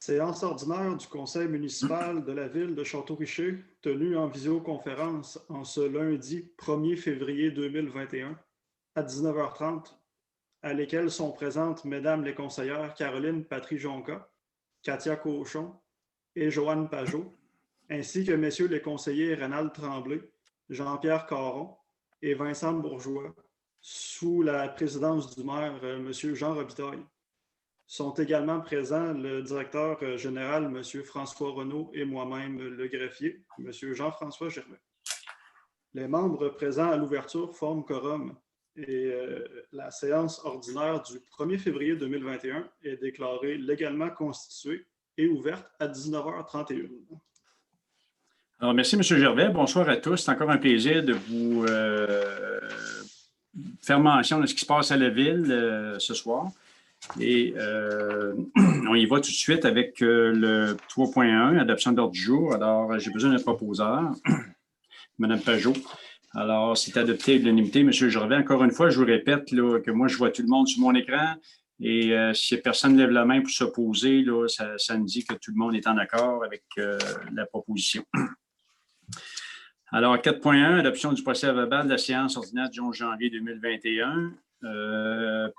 Séance ordinaire du conseil municipal de la ville de Château-Richer, tenue en visioconférence en ce lundi 1er février 2021 à 19h30, à lesquelles sont présentes Mesdames les conseillères Caroline Patry-Jonca, Katia Cochon et Joanne Pajot, ainsi que Messieurs les conseillers Rénal Tremblay, Jean-Pierre Caron et Vincent Bourgeois, sous la présidence du maire, M. Jean Robitaille. Sont également présents le directeur général, M. François Renaud, et moi-même, le greffier, M. Jean-François Germain. Les membres présents à l'ouverture forment quorum et la séance ordinaire du 1er février 2021 est déclarée légalement constituée et ouverte à 19h31. Alors, merci, M. Gervais. Bonsoir à tous. C'est encore un plaisir de vous faire mention de ce qui se passe à la ville ce soir. Et on y va tout de suite avec le 3.1, adoption d'ordre du jour. Alors, j'ai besoin d'un proposeur, Mme Pajot. Alors, c'est adopté à l'unanimité. M. Gervais, encore une fois, je vous répète là, que moi, je vois tout le monde sur mon écran. Et si personne lève la main pour s'opposer, ça me dit que tout le monde est en accord avec la proposition. Alors, 4.1, adoption du procès-verbal de la séance ordinaire du 11 janvier 2021.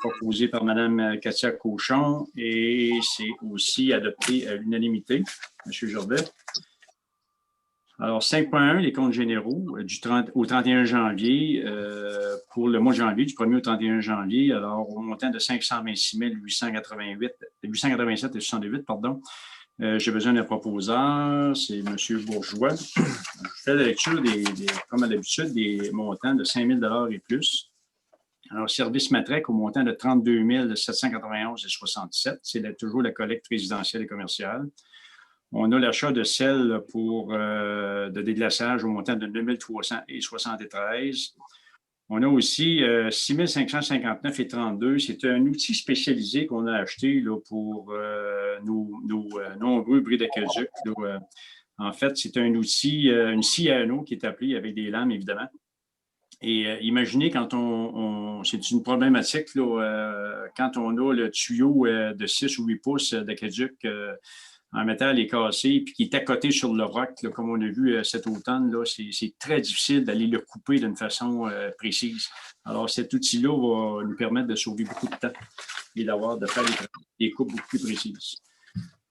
Proposé par Mme Katia Cochon et c'est aussi adopté à l'unanimité. M. Gervais. Alors, 5.1, les comptes généraux au 31 janvier, pour le mois de janvier, du 1er au 31 janvier, alors au montant de 526 887 et 68, pardon. J'ai besoin d'un proposeur, c'est M. Bourgeois. Je fais la lecture, comme à l'habitude, des montants de 5 000 $ et plus. Alors, service Matrec au montant de 32 791,67 $. C'est toujours la collecte résidentielle et commerciale. On a l'achat de sel de déglaçage au montant de 9 373 $. On a aussi 6 559,32 $. C'est un outil spécialisé qu'on a acheté là, pour nos nombreux bris d'aqueduc. En fait, c'est un outil, une scie à anneaux qui est appelée avec des lames, évidemment. Et imaginez quand c'est une problématique là, quand on a le tuyau de 6 ou 8 pouces d'aqueduc en métal est cassé puis qui est accoté sur le roc, là, comme on a vu cet automne, là, c'est très difficile d'aller le couper d'une façon précise. Alors, cet outil-là va nous permettre de sauver beaucoup de temps et de faire des coupes beaucoup plus précises.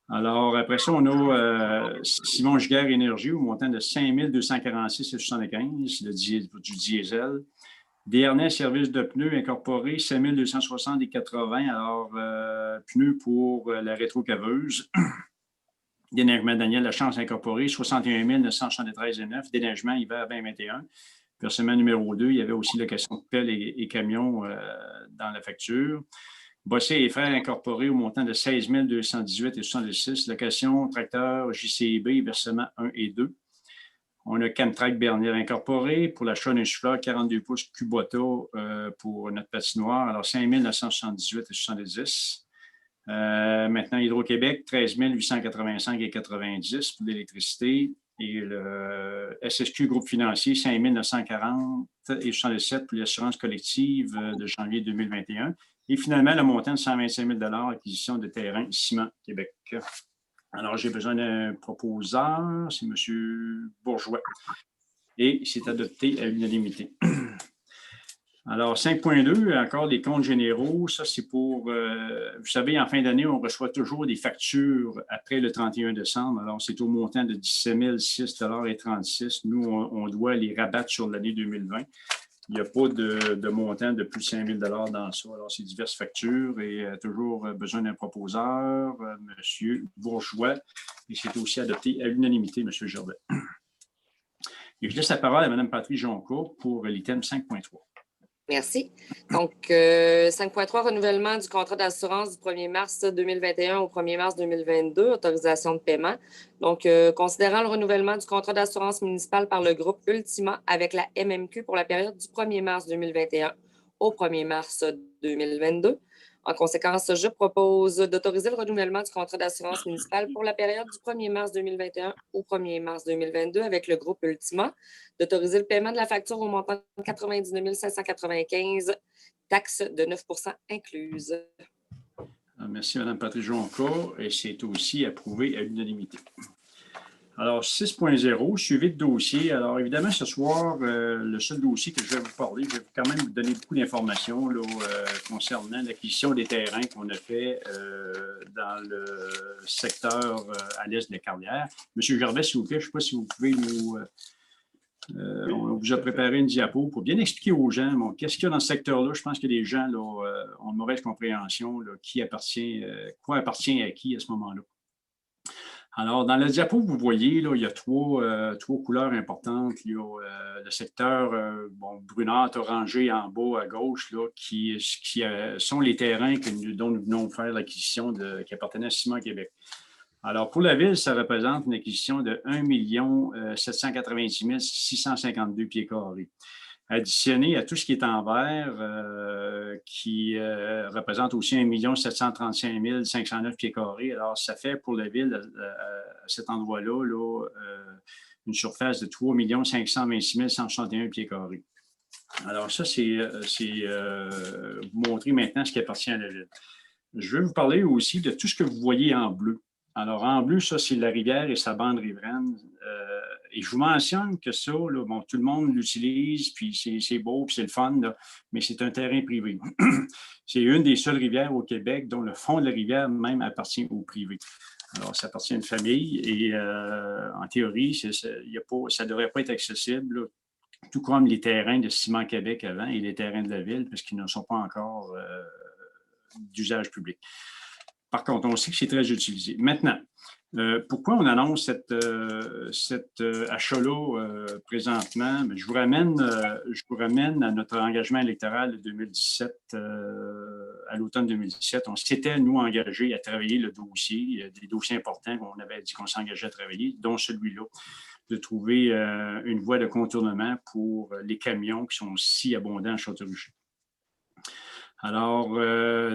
Alors, après ça, on a Simon Giguère Énergie au montant de 5 246,75 $ du diesel. Desharnais Service de pneus incorporé, 5 260,80 $. Alors, pneus pour la rétrocaveuse. Déneigement Daniel Lachance incorporé, 61 973,9 $. Déneigement hiver 2021. Versement numéro 2, il y avait aussi location de pelle et camions dans la facture. Bossé et Frères incorporés au montant de 16 218,66 $. Location, tracteur, JCB, versement 1 et 2. On a Camtrack Bernier incorporé pour l'achat d'un souffleur 42 pouces Kubota pour notre patinoire. Alors, 5 978,70 $. Maintenant, Hydro-Québec, 13 885,90 $ pour l'électricité. Et le SSQ Groupe financier, 5 940,77 $ pour l'assurance collective de janvier 2021. Et finalement, le montant de 125 000 $ acquisition de terrain Ciment Québec. Alors, j'ai besoin d'un proposeur, c'est M. Bourgeois. Et c'est adopté à l'unanimité. Alors, 5.2, encore des comptes généraux. Ça, c'est pour, vous savez, en fin d'année, on reçoit toujours des factures après le 31 décembre. Alors, c'est au montant de 17 006,36 $. Nous, on doit les rabattre sur l'année 2020. Il n'y a pas de montant de plus de 5 000 $ dans ça. Alors, c'est diverses factures et toujours besoin d'un proposeur, M. Bourgeois. Et c'est aussi adopté à l'unanimité, M. Gervais. Et je laisse la parole à Mme Patry-Jonca pour l'item 5.3. Merci. Donc, 5.3, renouvellement du contrat d'assurance du 1er mars 2021 au 1er mars 2022, autorisation de paiement. Donc, considérant le renouvellement du contrat d'assurance municipale par le groupe Ultima avec la MMQ pour la période du 1er mars 2021 au 1er mars 2022. En conséquence, je propose d'autoriser le renouvellement du contrat d'assurance municipale pour la période du 1er mars 2021 au 1er mars 2022 avec le groupe Ultima, d'autoriser le paiement de la facture au montant de 99 595, taxes de 9 % incluses. Merci, Mme Patrice Jonca. Et c'est aussi approuvé à l'unanimité. Alors, 6.0, suivi de dossier. Alors, évidemment, ce soir, le seul dossier que je vais vous parler, je vais quand même vous donner beaucoup d'informations concernant l'acquisition des terrains qu'on a fait dans le secteur à l'est de la Carrière. Monsieur Gervais, s'il vous plaît, je ne sais pas si vous pouvez nous... Oui, on vous a préparé une diapo pour bien expliquer aux gens bon, qu'est-ce qu'il y a dans ce secteur-là. Je pense que les gens ont une mauvaise compréhension, quoi appartient à qui à ce moment-là. Alors, dans la diapo, vous voyez, là, il y a trois couleurs importantes. Il y a le secteur brunâtre, orangé en bas à gauche, là, qui sont les terrains dont nous venons de faire l'acquisition qui appartenaient à Ciment Québec. Alors, pour la ville, ça représente une acquisition de 1 790 652 pieds carrés. Additionné à tout ce qui est en vert, qui représente aussi 1 735 509 pieds carrés. Alors, ça fait pour la ville, à cet endroit-là, une surface de 3 526 161 pieds carrés. Alors, ça, c'est vous montrer maintenant ce qui appartient à la ville. Je vais vous parler aussi de tout ce que vous voyez en bleu. Alors, en bleu, ça, c'est la rivière et sa bande riveraine. Et je vous mentionne que ça, là, bon, tout le monde l'utilise, puis c'est beau, puis c'est le fun, là, mais c'est un terrain privé. C'est une des seules rivières au Québec dont le fond de la rivière même appartient au privé. Alors, ça appartient à une famille et en théorie, ça ne devrait pas être accessible, là, tout comme les terrains de Ciment Québec avant et les terrains de la ville, parce qu'ils ne sont pas encore d'usage public. Par contre, on sait que c'est très utilisé. Maintenant, pourquoi on annonce cet achat-là présentement? Je vous ramène à notre engagement électoral de 2017, à l'automne 2017. On s'était, nous, engagés à travailler le dossier, des dossiers importants qu'on avait dit qu'on s'engageait à travailler, dont celui-là, de trouver une voie de contournement pour les camions qui sont si abondants à Château-Richer. Alors,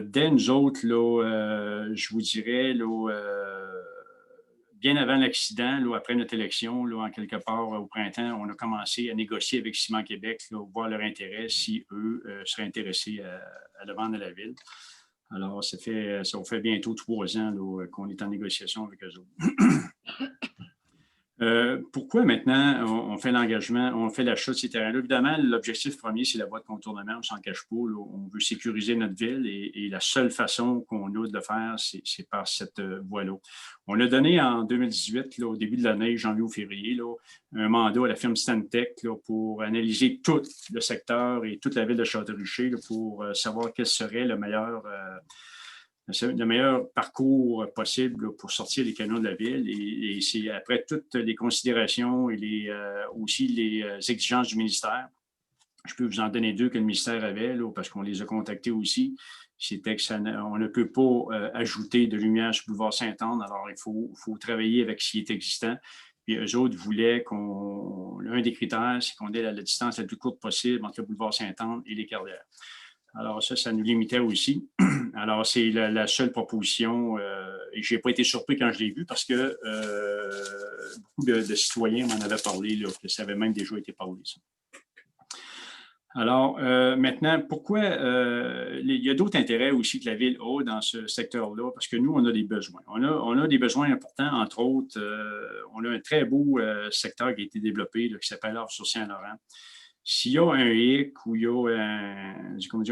dès nous autres, là, je vous dirais, là, bien avant l'accident, là, après notre élection, là, en quelque part au printemps, on a commencé à négocier avec Ciment Québec, là, voir leur intérêt, si eux seraient intéressés à le vendre à la ville. Alors, ça fait bientôt 3 ans là, qu'on est en négociation avec eux autres. Pourquoi maintenant on fait l'engagement, on fait l'achat de ces terrains-là? Évidemment, l'objectif premier, c'est la voie de contournement, on ne s'en cache pas. Là, on veut sécuriser notre ville et la seule façon qu'on a de le faire, c'est par cette voie-là. On a donné en 2018, là, au début de l'année, janvier ou février, là, un mandat à la firme Stantec là, pour analyser tout le secteur et toute la ville de Château-Richer là, pour savoir quel serait le meilleur parcours possible pour sortir les canaux de la ville. Et c'est après toutes les considérations et aussi les exigences du ministère. Je peux vous en donner 2 que le ministère avait, là, parce qu'on les a contactés aussi. C'était qu'on ne peut pas ajouter de lumière sur le boulevard Sainte-Anne. Alors, il faut travailler avec ce qui est existant. Puis eux autres voulaient l'un des critères, c'est qu'on ait la distance la plus courte possible entre le boulevard Sainte-Anne et les carrières. Alors, ça nous limitait aussi. Alors, c'est la seule proposition. Et je n'ai pas été surpris quand je l'ai vu parce que beaucoup de citoyens m'en avaient parlé, là, que ça avait même déjà été parlé, ça. Alors, maintenant, pourquoi il y a d'autres intérêts aussi que la Ville a dans ce secteur-là, parce que nous, on a des besoins. On a des besoins importants, entre autres. On a un très beau secteur qui a été développé, là, qui s'appelle Arc-sur-Saint-Laurent. S'il y a un hic ou il y a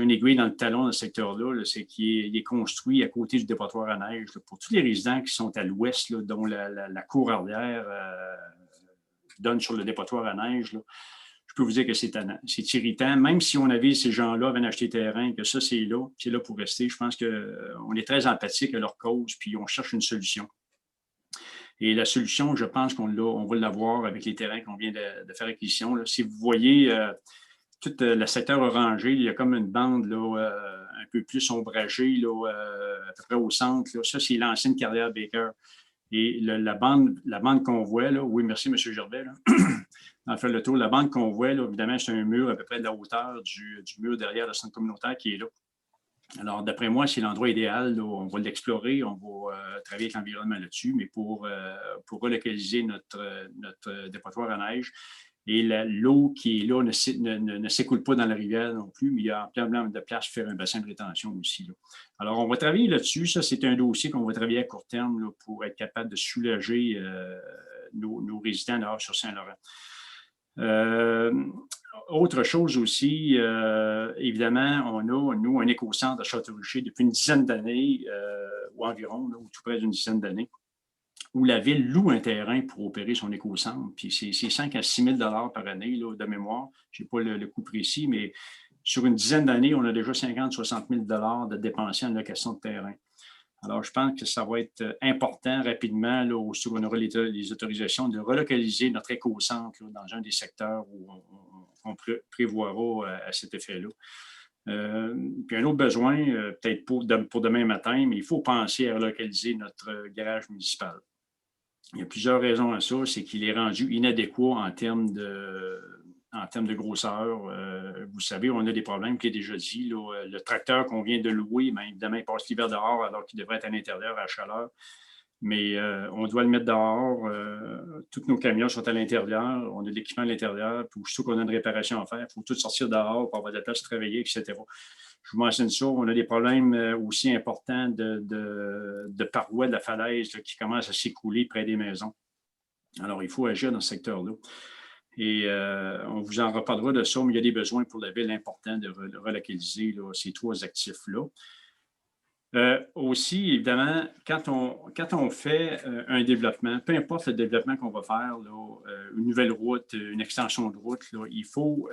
une aiguille dans le talon dans le secteur-là, là, c'est qu'il est construit à côté du dépotoir à neige. Là, pour tous les résidents qui sont à l'ouest, là, dont la cour arrière donne sur le dépotoir à neige, là, je peux vous dire que c'est tannant. C'est irritant. Même si on avait ces gens-là viennent acheter terrain, que ça, c'est là pour rester. Je pense qu'on est très empathique à leur cause, puis on cherche une solution. Et la solution, je pense on va l'avoir avec les terrains qu'on vient de faire acquisition. Là. Si vous voyez tout le secteur orangé, il y a comme une bande là, un peu plus ombragée, là, à peu près au centre. Là. Ça, c'est l'ancienne carrière Baker. Et la bande qu'on voit, là, oui, merci, M. Gervais, là. En fait, le tour, la bande qu'on voit, là, évidemment, c'est un mur à peu près de la hauteur du mur derrière le centre communautaire qui est là. Alors, d'après moi, c'est l'endroit idéal. Là, on va l'explorer, on va travailler avec l'environnement là-dessus, mais pour relocaliser notre dépotoir à neige Et l'eau qui est là ne s'écoule pas dans la rivière non plus, mais il y a plein de place pour faire un bassin de rétention aussi, là. Alors, on va travailler là-dessus. Ça, c'est un dossier qu'on va travailler à court terme là, pour être capable de soulager nos résidents là, sur Saint-Laurent. Autre chose aussi, évidemment, on a, nous, un écocentre à Château-Richer depuis une dizaine d'années, ou environ, là, ou tout près d'une dizaine d'années, où la ville loue un terrain pour opérer son écocentre. Puis c'est 5 à 6 000 par année là, de mémoire. Je n'ai pas le coût précis, mais sur une dizaine d'années, on a déjà 50-60 000 de dépensés en location de terrain. Alors, je pense que ça va être important rapidement, là, où on aura les autorisations de relocaliser notre écocentre là, dans un des secteurs où on prévoira à cet effet-là. Puis un autre besoin, peut-être pour demain matin, mais il faut penser à relocaliser notre garage municipal. Il y a plusieurs raisons à ça. C'est qu'il est rendu inadéquat en termes de grosseur. Vous savez, on a des problèmes qui est déjà dit. Là, le tracteur qu'on vient de louer, bien, évidemment, il passe l'hiver dehors alors qu'il devrait être à l'intérieur à la chaleur. Mais on doit le mettre dehors. Tous nos camions sont à l'intérieur. On a de l'équipement à l'intérieur. Puis, surtout qu'on a une réparation à faire, il faut tout sortir dehors pour avoir de la place de travailler, etc. Je vous mentionne ça. On a des problèmes aussi importants de parois de la falaise là, qui commencent à s'écouler près des maisons. Alors, il faut agir dans ce secteur-là. Et on vous en reparlera de ça, mais il y a des besoins pour la ville importants de relocaliser là, ces trois actifs-là. Aussi, évidemment, quand on fait un développement, peu importe le développement qu'on va faire, là, une nouvelle route, une extension de route, là, il faut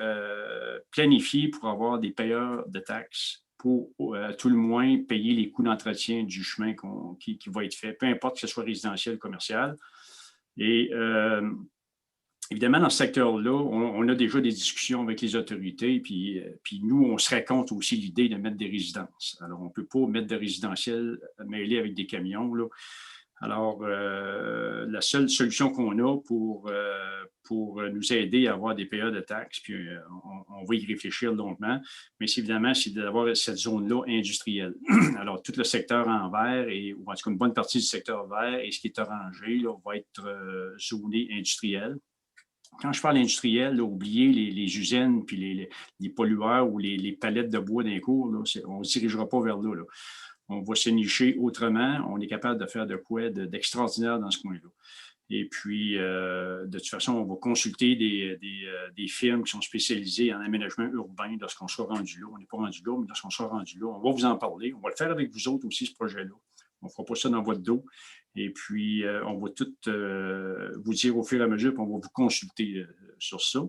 planifier pour avoir des payeurs de taxes pour, à tout le moins, payer les coûts d'entretien du chemin qui va être fait, peu importe que ce soit résidentiel ou commercial. Et évidemment, dans ce secteur-là, on a déjà des discussions avec les autorités, puis nous, on se raconte aussi l'idée de mettre des résidences. Alors, on ne peut pas mettre de résidentiel mêlé avec des camions, là. Alors, la seule solution qu'on a pour nous aider à avoir des payeurs de taxes, puis on va y réfléchir longuement, mais évidemment, c'est d'avoir cette zone-là industrielle. Alors, tout le secteur en vert, ou en tout cas une bonne partie du secteur vert, et ce qui est orangé, là, va être zoné industriel. Quand je parle industriel, là, oubliez les usines puis les pollueurs ou les palettes de bois d'un cours, là, on ne se dirigera pas vers là, là. On va se nicher autrement. On est capable de faire de quoi d'extraordinaire dans ce coin-là. Et puis, de toute façon, on va consulter des firmes qui sont spécialisées en aménagement urbain lorsqu'on sera rendu là. On n'est pas rendu là, mais lorsqu'on sera rendu là, on va vous en parler. On va le faire avec vous autres aussi, ce projet-là. On ne fera pas ça dans votre dos. Et puis, on va tout vous dire au fur et à mesure, puis on va vous consulter sur ça.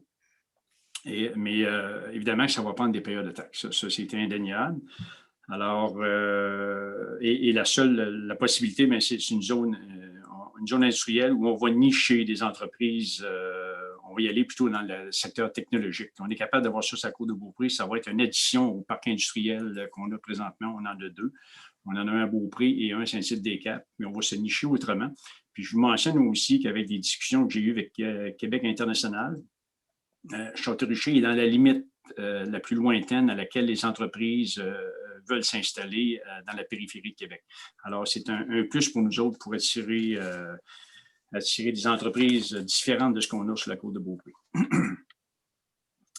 Mais évidemment que ça va prendre des périodes de taxes. Ça c'est indéniable. Alors, la possibilité, mais c'est une zone industrielle où on va nicher des entreprises. On va y aller plutôt dans le secteur technologique. On est capable d'avoir ça sur la Côte de Beaupré. Ça va être une addition au parc industriel qu'on a présentement. On en a 2. On en a un à Beaupré et un à Saint-Tite-des-Caps, mais on va se nicher autrement. Puis je vous mentionne aussi qu'avec des discussions que j'ai eues avec Québec International, Château-Richer est dans la limite la plus lointaine à laquelle les entreprises veulent s'installer dans la périphérie de Québec. Alors, c'est un plus pour nous autres pour attirer des entreprises différentes de ce qu'on a sur la Côte de Beaupré.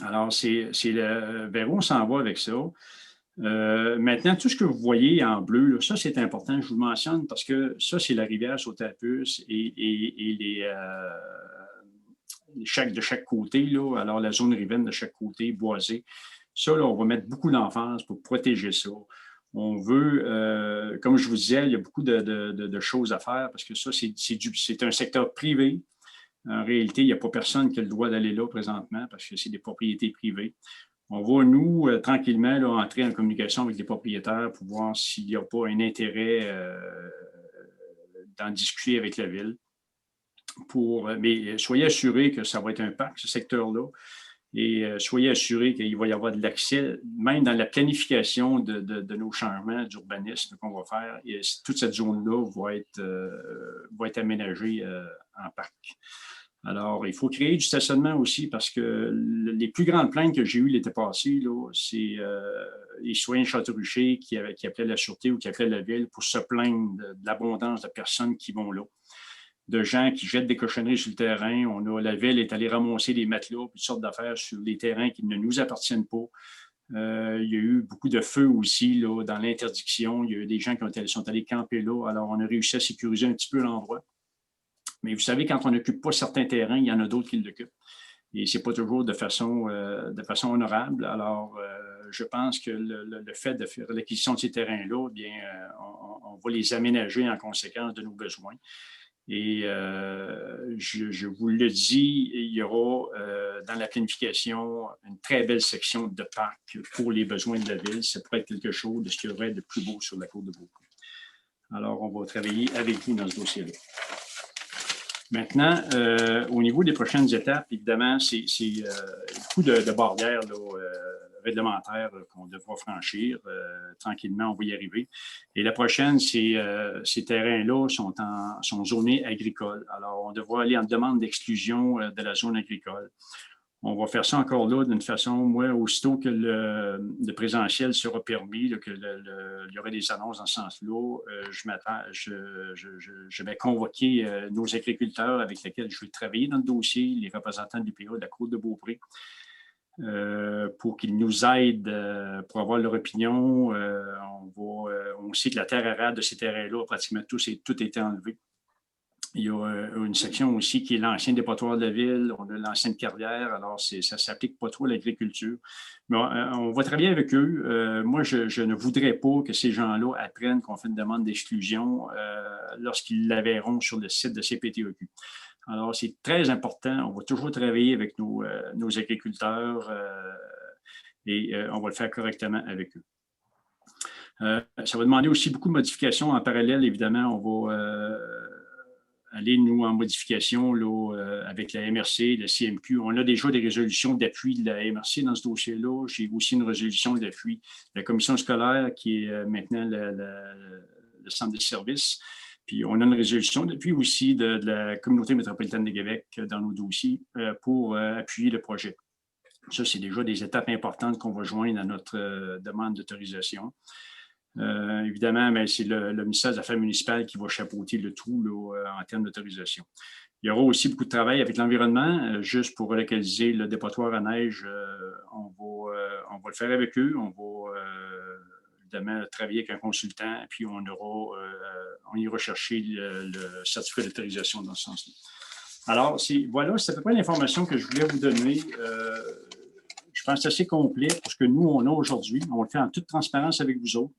Alors, c'est vers où on s'en va avec ça. Maintenant, tout ce que vous voyez en bleu, là, ça, c'est important, je vous le mentionne, parce que ça, c'est la rivière Sautapus et de chaque côté, là, alors la zone riveraine de chaque côté, boisée. Ça, là, on va mettre beaucoup d'emphase pour protéger ça. On veut, comme je vous disais, il y a beaucoup de choses à faire parce que ça, c'est un secteur privé. En réalité, il n'y a pas personne qui a le droit d'aller là présentement parce que c'est des propriétés privées. On va, nous, tranquillement, là, entrer en communication avec les propriétaires pour voir s'il n'y a pas un intérêt d'en discuter avec la ville. Mais soyez assurés que ça va être un parc, ce secteur-là, et soyez assurés qu'il va y avoir de l'accès, même dans la planification de nos changements d'urbanisme qu'on va faire. Et toute cette zone-là va être aménagée en parc. Alors, il faut créer du stationnement aussi parce que les plus grandes plaintes que j'ai eues l'été passé, là, c'est les citoyens de Château-Richer qui appelaient la Sûreté ou qui appelaient la Ville pour se plaindre de l'abondance de personnes qui vont là. de gens qui jettent des cochonneries sur le terrain. La ville est allée ramasser des matelas, toutes sortes d'affaires sur des terrains qui ne nous appartiennent pas. Il y a eu beaucoup de feux aussi là, dans l'interdiction. Il y a eu des gens qui sont allés camper là. Alors, on a réussi à sécuriser un petit peu l'endroit. Mais vous savez, quand on n'occupe pas certains terrains, il y en a d'autres qui l'occupent. Et ce n'est pas toujours de façon honorable. Alors, je pense que le fait de faire l'acquisition de ces terrains-là, bien, on va les aménager en conséquence de nos besoins. Et je vous le dis, il y aura dans la planification une très belle section de parc pour les besoins de la ville. Ça pourrait être quelque chose de ce qu'il y aurait de plus beau sur la côte de Beaupré. Alors, on va travailler avec vous dans ce dossier-là. Maintenant, au niveau des prochaines étapes, évidemment, c'est beaucoup de barrières là, réglementaires qu'on devra franchir. Tranquillement, on va y arriver. Et la prochaine, ces terrains-là sont zonés agricoles. Alors, on devra aller en demande d'exclusion de la zone agricole. On va faire ça encore là d'une façon, moi, aussitôt que le présentiel sera permis, là, il y aurait des annonces dans ce sens-là, je vais convoquer nos agriculteurs avec lesquels je vais travailler dans le dossier, les représentants de l'IPA de la Côte de Beaupré, pour qu'ils nous aident pour avoir leur opinion. On sait que la terre arable de ces terrains-là, pratiquement tout a été enlevé. Il y a une section aussi qui est l'ancien dépotoir de la ville, on a l'ancienne carrière, alors ça ne s'applique pas trop à l'agriculture. Mais on va travailler avec eux. Moi, je ne voudrais pas que ces gens-là apprennent qu'on fait une demande d'exclusion lorsqu'ils la verront sur le site de CPTEQ. Alors, c'est très important. On va toujours travailler avec nos agriculteurs et on va le faire correctement avec eux. Ça va demander aussi beaucoup de modifications en parallèle. Évidemment, on va aller, nous, en modification là, avec la MRC, la CMQ. On a déjà des résolutions d'appui de la MRC dans ce dossier-là. J'ai aussi une résolution d'appui de la commission scolaire qui est maintenant le centre de services. Puis on a une résolution d'appui aussi de la communauté métropolitaine de Québec dans nos dossiers pour appuyer le projet. Ça, c'est déjà des étapes importantes qu'on va joindre à notre demande d'autorisation. Évidemment, c'est le ministère des Affaires municipales qui va chapeauter le tout là, en termes d'autorisation. Il y aura aussi beaucoup de travail avec l'environnement, juste pour relocaliser le dépotoir à neige. On va le faire avec eux. On va évidemment travailler avec un consultant, puis on ira chercher le certificat d'autorisation dans ce sens-là. Alors, voilà, c'est à peu près l'information que je voulais vous donner. Je pense que c'est assez complet pour ce que nous, on a aujourd'hui. On le fait en toute transparence avec vous autres.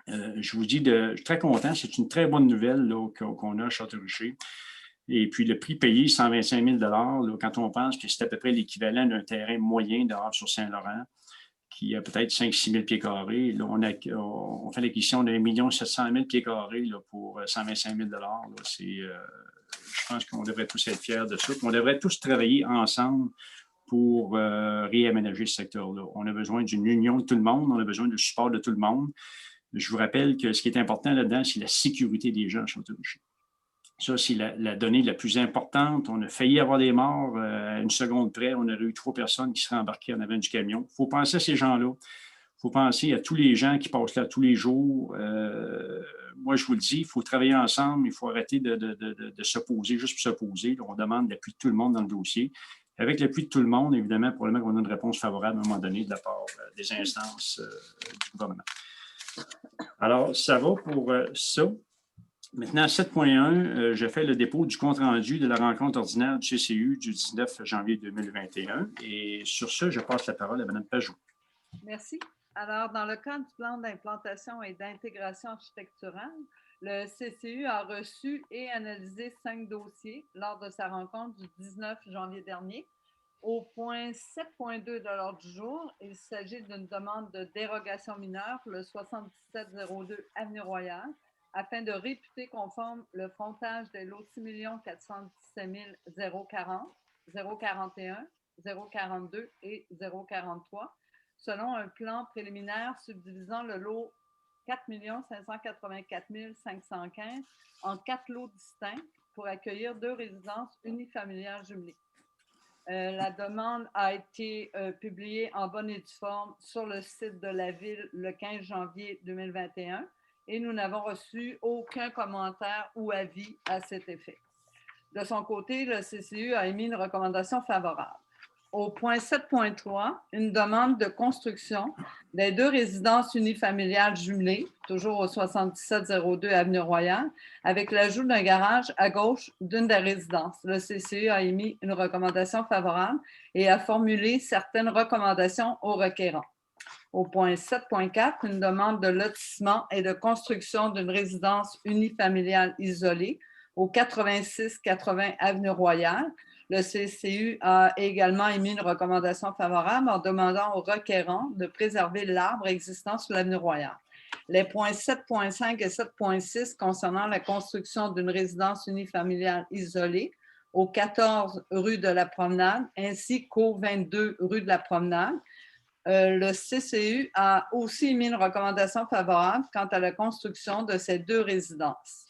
Je vous dis, je suis très content. C'est une très bonne nouvelle qu'on a à Château-Richer. Et puis, le prix payé, 125 000 là, quand on pense que c'est à peu près l'équivalent d'un terrain moyen dehors sur Saint-Laurent, qui a peut-être 5-6 000 pieds carrés. Là, on fait l'acquisition d'1 700 000 pieds carrés là, pour 125 000 là. Je pense qu'on devrait tous être fiers de ça. On devrait tous travailler ensemble pour réaménager ce secteur-là. On a besoin d'une union de tout le monde. On a besoin du support de tout le monde. Je vous rappelle que ce qui est important là-dedans, c'est la sécurité des gens à Château-Richer. Ça, c'est la donnée la plus importante. On a failli avoir des morts à une seconde près. On aurait eu 3 personnes qui seraient embarquées en avant du camion. Il faut penser à ces gens-là. Il faut penser à tous les gens qui passent là tous les jours. Moi, je vous le dis, il faut travailler ensemble. Il faut arrêter de s'opposer, juste pour s'opposer. On demande l'appui de tout le monde dans le dossier. Avec l'appui de tout le monde, évidemment, probablement qu'on a une réponse favorable à un moment donné de la part des instances du gouvernement. Alors, ça va pour ça. Maintenant, 7.1, je fais le dépôt du compte-rendu de la rencontre ordinaire du CCU du 19 janvier 2021. Et sur ce, je passe la parole à Mme Pajot. Merci. Alors, dans le cadre du plan d'implantation et d'intégration architecturale, le CCU a reçu et analysé 5 dossiers lors de sa rencontre du 19 janvier dernier. Au point 7.2 de l'ordre du jour, il s'agit d'une demande de dérogation mineure pour le 7702 Avenue Royale afin de réputer conforme le frontage des lots 6 417 040, 041, 042 et 043 selon un plan préliminaire subdivisant le lot 4 584 515 en 4 lots distincts pour accueillir 2 résidences unifamiliales jumelées. La demande a été publiée en bonne et due forme sur le site de la Ville le 15 janvier 2021 et nous n'avons reçu aucun commentaire ou avis à cet effet. De son côté, le CCU a émis une recommandation favorable. Au point 7.3, une demande de construction des 2 résidences unifamiliales jumelées, toujours au 7702 Avenue Royale, avec l'ajout d'un garage à gauche d'une des résidences. Le CCU a émis une recommandation favorable et a formulé certaines recommandations aux requérants. Au point 7.4, une demande de lotissement et de construction d'une résidence unifamiliale isolée au 86-80 Avenue Royale. Le CCU a également émis une recommandation favorable en demandant aux requérants de préserver l'arbre existant sur l'avenue Royale. Les points 7.5 et 7.6 concernant la construction d'une résidence unifamiliale isolée au 14 rue de la Promenade ainsi qu'au 22 rue de la Promenade. Le CCU a aussi émis une recommandation favorable quant à la construction de ces 2 résidences.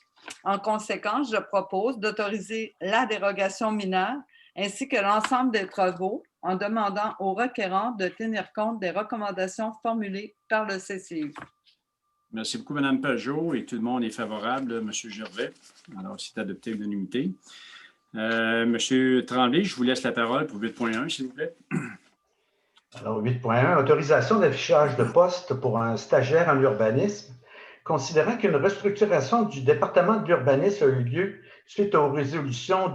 En conséquence, je propose d'autoriser la dérogation mineure ainsi que l'ensemble des travaux en demandant aux requérants de tenir compte des recommandations formulées par le CCU. Merci beaucoup, Mme Pajot, et tout le monde est favorable, M. Gervais. Alors, c'est adopté à l'unanimité. M. Tremblay, je vous laisse la parole pour 8.1, s'il vous plaît. Alors, 8.1, autorisation d'affichage de poste pour un stagiaire en urbanisme. Considérant qu'une restructuration du département de l'urbanisme a eu lieu suite aux résolutions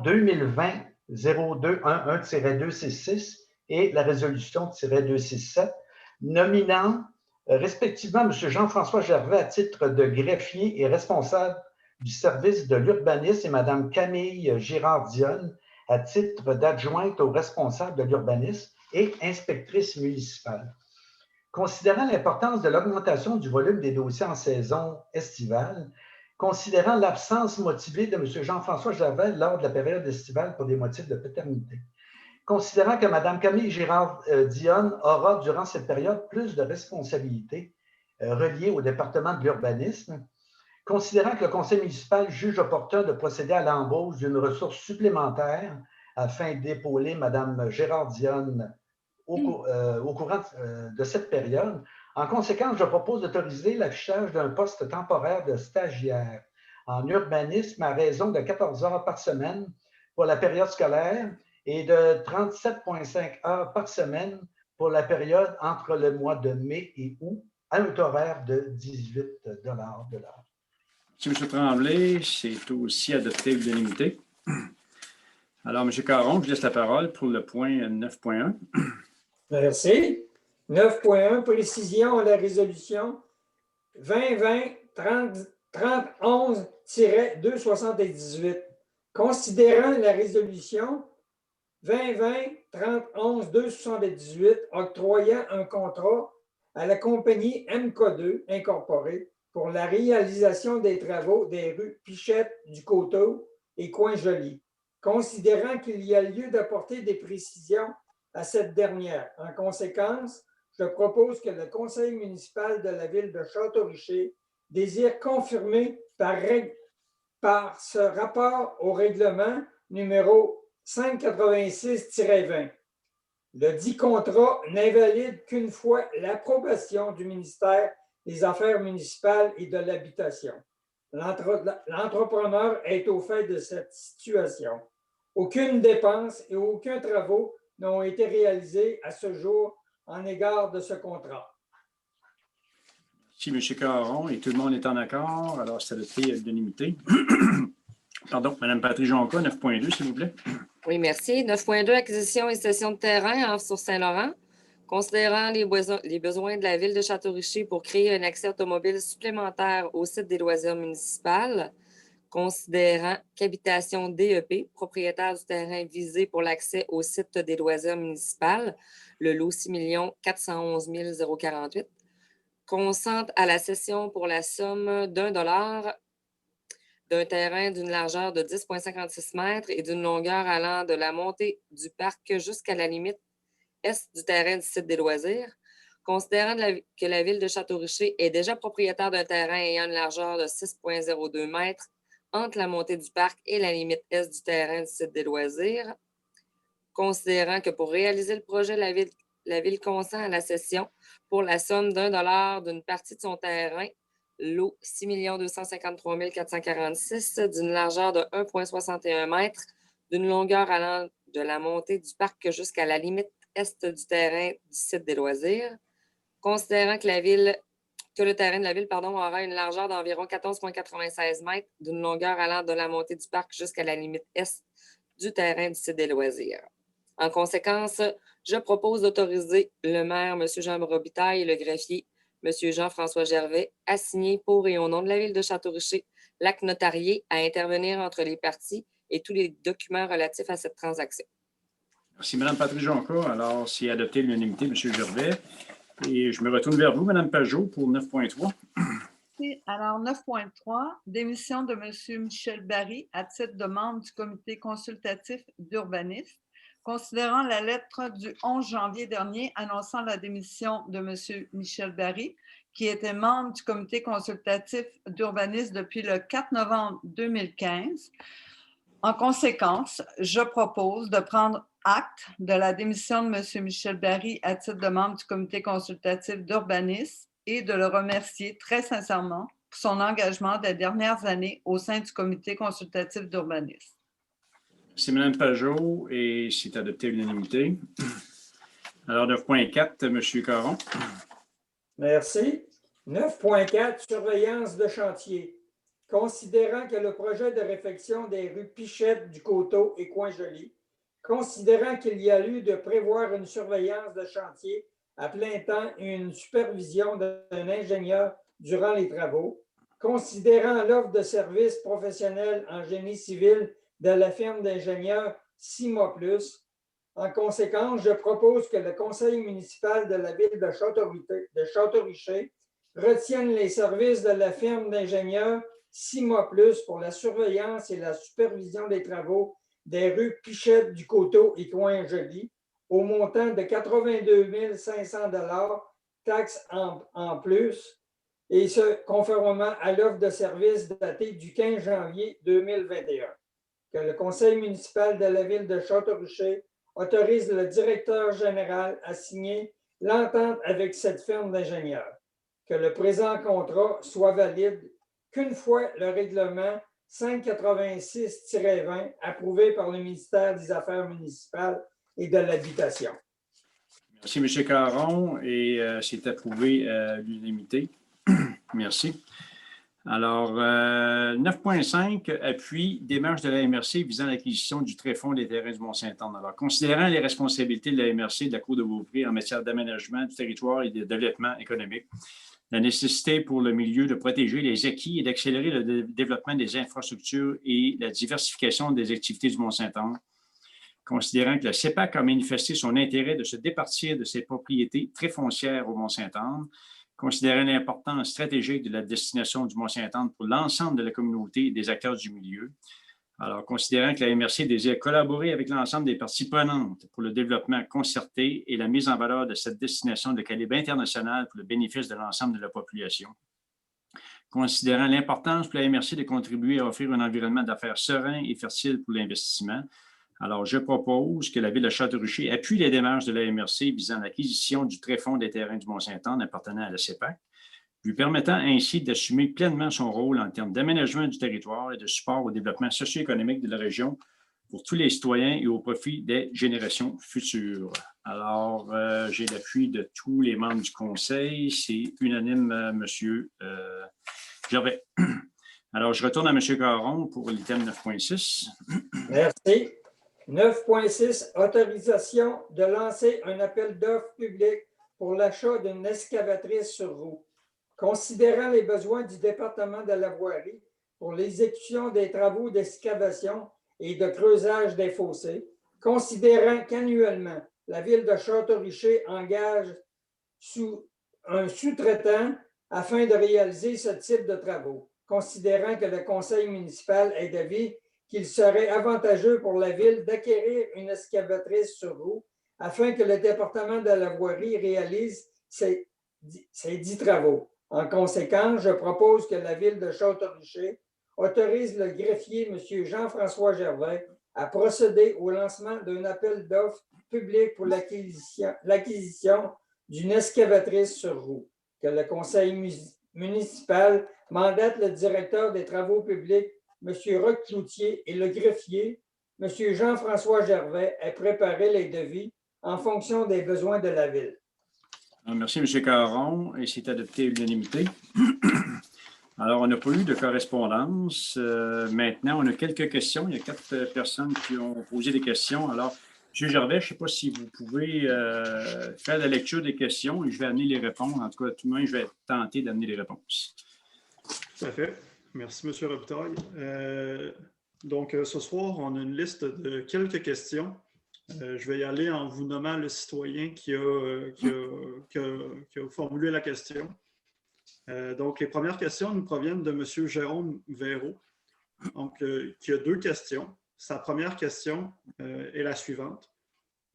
2020-0211-266 et la résolution -267, nominant respectivement M. Jean-François Gervais à titre de greffier et responsable du service de l'urbanisme et Mme Camille Girard-Dionne à titre d'adjointe au responsable de l'urbanisme et inspectrice municipale. Considérant l'importance de l'augmentation du volume des dossiers en saison estivale, considérant l'absence motivée de M. Jean-François Gervais lors de la période estivale pour des motifs de paternité, considérant que Mme Camille Girard-Dionne aura, durant cette période, plus de responsabilités reliées au département de l'urbanisme, considérant que le conseil municipal juge opportun de procéder à l'embauche d'une ressource supplémentaire afin d'épauler Mme Girard-Dionne au courant de cette période. En conséquence, je propose d'autoriser l'affichage d'un poste temporaire de stagiaire en urbanisme à raison de 14 heures par semaine pour la période scolaire et de 37,5 heures par semaine pour la période entre le mois de mai et août à un horaire de 18 $ de l'heure. Merci, M. Tremblay. C'est aussi adopté à l'unanimité. Alors, M. Caron, je laisse la parole pour le point 9.1. Merci. 9.1, précision à la résolution 2020-3011-278. Considérant la résolution 2020-3011-278 octroyant un contrat à la compagnie MK2 Incorporée pour la réalisation des travaux des rues Pichette du Coteau et Coin-Joli. Considérant qu'il y a lieu d'apporter des précisions à cette dernière. En conséquence, je propose que le conseil municipal de la ville de Château-Richer désire confirmer par ce rapport au règlement numéro 586-20. Le dit contrat n'invalide qu'une fois l'approbation du ministère des Affaires municipales et de l'Habitation. L'entrepreneur est au fait de cette situation. Aucune dépense et aucun travaux n'ont été réalisés à ce jour en égard de ce contrat. Merci, M. Caron, et tout le monde est en accord. Alors, c'est adopté à l'unanimité. Pardon, Mme Patrice Jonca, 9.2, s'il vous plaît. Oui, merci. 9.2, acquisition et cession de terrain sur Saint-Laurent. Considérant les besoins de la ville de Château-Richer pour créer un accès automobile supplémentaire au site des loisirs municipales, considérant qu'habitation DEP, propriétaire du terrain visé pour l'accès au site des loisirs municipales, le lot 6 411 048, consente à la cession pour la somme d'$1 d'un terrain d'une largeur de 10,56 mètres et d'une longueur allant de la montée du parc jusqu'à la limite est du terrain du site des loisirs, considérant que la ville de Château-Richer est déjà propriétaire d'un terrain ayant une largeur de 6,02 mètres entre la montée du parc et la limite est du terrain du site des loisirs, considérant que pour réaliser le projet, la ville consent à la cession pour la somme d'$1 d'une partie de son terrain, lot 6 253 446, d'une largeur de 1,61 mètres d'une longueur allant de la montée du parc jusqu'à la limite est du terrain du site des loisirs, considérant que le terrain de la ville aura une largeur d'environ 14,96 mètres, d'une longueur allant de la montée du parc jusqu'à la limite est du terrain du site des loisirs. En conséquence, je propose d'autoriser le maire, M. Jean Robitaille, et le greffier, M. Jean-François Gervais, à signer pour et au nom de la ville de Château-Richer l'acte notarié à intervenir entre les parties et tous les documents relatifs à cette transaction. Merci, Mme Patrice Jonca. Alors, c'est adopté l'unanimité, M. Gervais. Et je me retourne vers vous, Mme Pajot, pour 9.3. Alors, 9.3, démission de M. Michel Barry à titre de membre du comité consultatif d'urbanisme. Considérant la lettre du 11 janvier dernier annonçant la démission de M. Michel Barry, qui était membre du comité consultatif d'urbanisme depuis le 4 novembre 2015, en conséquence, je propose de prendre acte de la démission de M. Michel Barry à titre de membre du comité consultatif d'urbanisme et de le remercier très sincèrement pour son engagement des dernières années au sein du comité consultatif d'urbanisme. C'est Mme Pajot et c'est adopté à l'unanimité. Alors, 9.4, M. Caron. Merci. 9.4, surveillance de chantier. Considérant que le projet de réfection des rues Pichette, du Coteau et Coin-Joli, considérant qu'il y a lieu de prévoir une surveillance de chantier à plein temps et une supervision d'un ingénieur durant les travaux, considérant l'offre de services professionnels en génie civil de la firme d'ingénieurs 6 mois plus. En conséquence, je propose que le conseil municipal de la ville de Château-Richer retienne les services de la firme d'ingénieurs 6 mois plus pour la surveillance et la supervision des travaux des rues Pichette, du Coteau et Coin-Joli au montant de 82 500 $, taxes en plus, et ce, conformément à l'offre de service datée du 15 janvier 2021. Que le conseil municipal de la ville de Château-Richer autorise le directeur général à signer l'entente avec cette firme d'ingénieurs. Que le présent contrat soit valide qu'une fois le règlement 586-20 approuvé par le ministère des Affaires municipales et de l'Habitation. Merci, M. Caron, et c'est approuvé à l'unanimité. Merci. Alors, 9.5, appui, démarche de la MRC visant l'acquisition du tréfonds des terrains du Mont-Saint-Anne. Alors, considérant les responsabilités de la MRC de la Cour de Beaupré en matière d'aménagement du territoire et de développement économique, la nécessité pour le milieu de protéger les acquis et d'accélérer le développement des infrastructures et la diversification des activités du Mont-Saint-Anne, considérant que la CEPAC a manifesté son intérêt de se départir de ses propriétés très foncières au Mont-Saint-Anne, considérant l'importance stratégique de la destination du Mont-Saint-Anne pour l'ensemble de la communauté et des acteurs du milieu. Alors, considérant que la MRC désire collaborer avec l'ensemble des parties prenantes pour le développement concerté et la mise en valeur de cette destination de calibre international pour le bénéfice de l'ensemble de la population. Considérant l'importance pour la MRC de contribuer à offrir un environnement d'affaires serein et fertile pour l'investissement, alors je propose que la ville de Château-Richer appuie les démarches de la MRC visant l'acquisition du tréfonds des terrains du Mont-Saint-Anne appartenant à la CEPAC, lui permettant ainsi d'assumer pleinement son rôle en termes d'aménagement du territoire et de support au développement socio-économique de la région pour tous les citoyens et au profit des générations futures. Alors, j'ai l'appui de tous les membres du conseil. C'est unanime, M. Gervais. Alors, je retourne à M. Caron pour l'item 9.6. Merci. 9.6, autorisation de lancer un appel d'offres public pour l'achat d'une excavatrice sur roue. Considérant les besoins du département de la voirie pour l'exécution des travaux d'excavation et de creusage des fossés, considérant qu'annuellement, la ville de Château-Richer engage un sous-traitant afin de réaliser ce type de travaux, considérant que le conseil municipal est d'avis qu'il serait avantageux pour la ville d'acquérir une excavatrice sur roue afin que le département de la voirie réalise ces 10 travaux. En conséquence, je propose que la ville de Château-Richer autorise le greffier, M. Jean-François Gervais, à procéder au lancement d'un appel d'offres public pour l'acquisition d'une excavatrice sur roue. Que le conseil municipal mandate le directeur des travaux publics, M. Roch-Cloutier, et le greffier M. Jean-François Gervais ait préparé les devis en fonction des besoins de la Ville. Alors, merci, M. Caron, et c'est adopté à l'unanimité. Alors, on n'a pas eu de correspondance. Maintenant, on a quelques questions. Il y a 4 personnes qui ont posé des questions. Alors, M. Gervais, je ne sais pas si vous pouvez faire la lecture des questions et je vais amener les réponses. En tout cas, tout le monde, je vais tenter d'amener les réponses. Tout à fait. Merci, M. Robitaille. Donc, ce soir, on a une liste de quelques questions. Je vais y aller en vous nommant le citoyen qui a formulé la question. Donc, les premières questions nous proviennent de M. Jérôme Véraud, donc, qui a 2 questions. Sa première question est la suivante.